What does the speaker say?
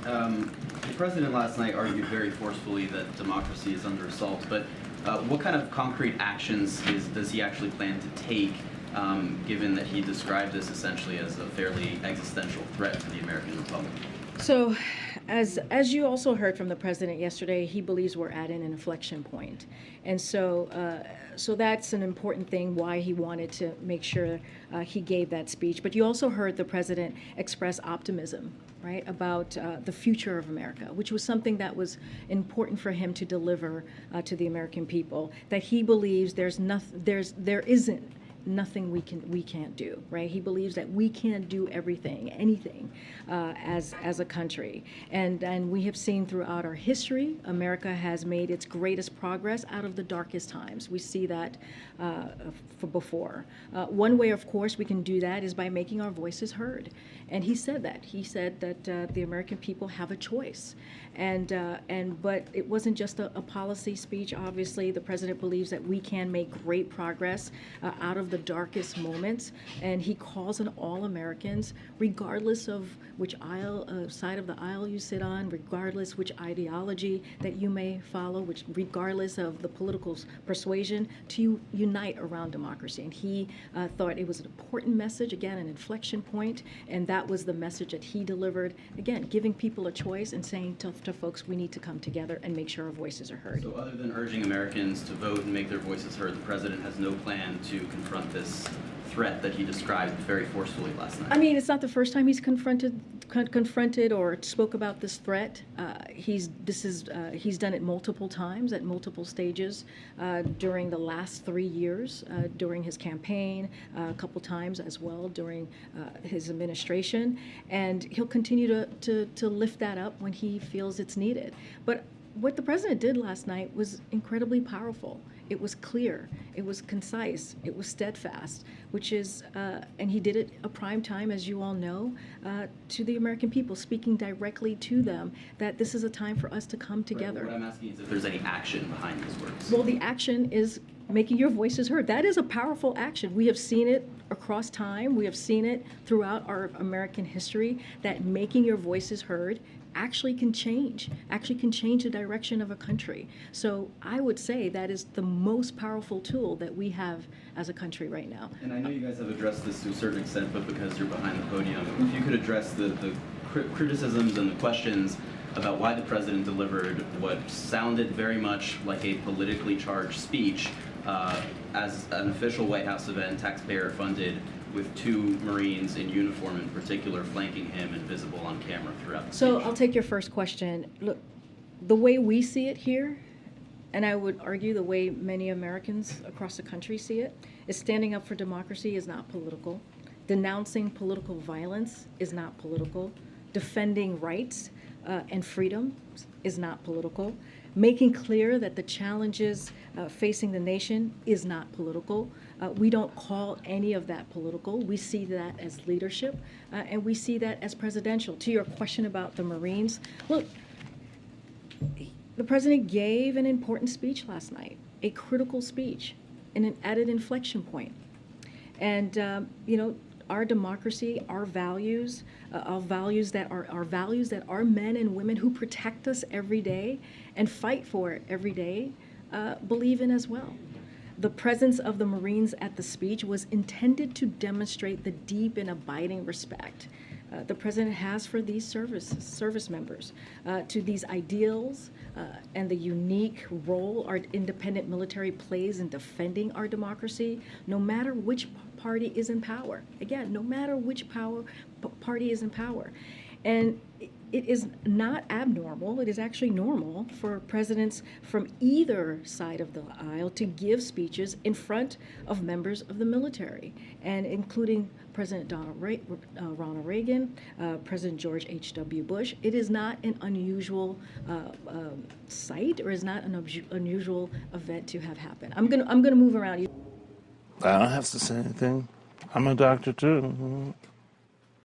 The president last night argued very forcefully that democracy is under assault, but what kind of concrete actions does he actually plan to take, given that he described this essentially as a fairly existential threat to the American Republic? So, as you also heard from the president yesterday, he believes we're at an inflection point, and so that's an important thing. Why he wanted to make sure he gave that speech. But you also heard the president express optimism, right, about the future of America, which was something that was important for him to deliver to the American people. That he believes there isn't nothing we can't do, right? He believes that we can do everything, anything, as a country, and we have seen throughout our history, America has made its greatest progress out of the darkest times. We see that before. One way, of course, we can do that is by making our voices heard, and he said that. He said that the American people have a choice, but it wasn't just a policy speech. Obviously, the president believes that we can make great progress out of the darkest moments, and he calls on all Americans, regardless of which side of the aisle you sit on, regardless which ideology that you may follow, regardless of the political persuasion, to unite around democracy. And he thought it was an important message, again, an inflection point, and that was the message that he delivered, again, giving people a choice and saying to folks, we need to come together and make sure our voices are heard. So other than urging Americans to vote and make their voices heard, the president has no plan to confront this threat that he described very forcefully last night? I mean, it's not the first time he's confronted or spoke about this threat. He's done it multiple times at multiple stages during the last 3 years, during his campaign, a couple times as well during his administration, and he'll continue to lift that up when he feels it's needed. But what the president did last night was incredibly powerful. It was clear, it was concise, it was steadfast, which is, and he did it a prime time, as you all know, to the American people, speaking directly to them that this is a time for us to come together. Right, what I'm asking is if there's any action behind these words. Well, the action is making your voices heard. That is a powerful action. We have seen it across time. We have seen it throughout our American history, that making your voices heard actually can change the direction of a country. So I would say that is the most powerful tool that we have as a country right now. And I know you guys have addressed this to a certain extent, but because you're behind the podium, if you could address the criticisms and the questions about why the president delivered what sounded very much like a politically charged speech as an official White House event, taxpayer funded, with 2 Marines in uniform in particular flanking him and visible on camera throughout the speech. So I'll take your first question. Look, the way we see it here, and I would argue the way many Americans across the country see it, is standing up for democracy is not political. Denouncing political violence is not political. Defending rights and freedom is not political. Making clear that the challenges facing the nation is not political. We don't call any of that political. We see that as leadership, and we see that as presidential. To your question about the Marines, look, the president gave an important speech last night, a critical speech, and at an inflection point. And our democracy, our values that our men and women who protect us every day and fight for it every day believe in as well. The presence of the Marines at the speech was intended to demonstrate the deep and abiding respect the president has for these service members, to these ideals and the unique role our independent military plays in defending our democracy, no matter which party is in power. Again, no matter which party is in power. And it is not abnormal, it is actually normal for presidents from either side of the aisle to give speeches in front of members of the military, and including President Ronald Reagan, President George H.W. Bush. It is not an unusual sight, or is not an unusual event to have happen. I'm gonna move around. I don't have to say anything. I'm a doctor too.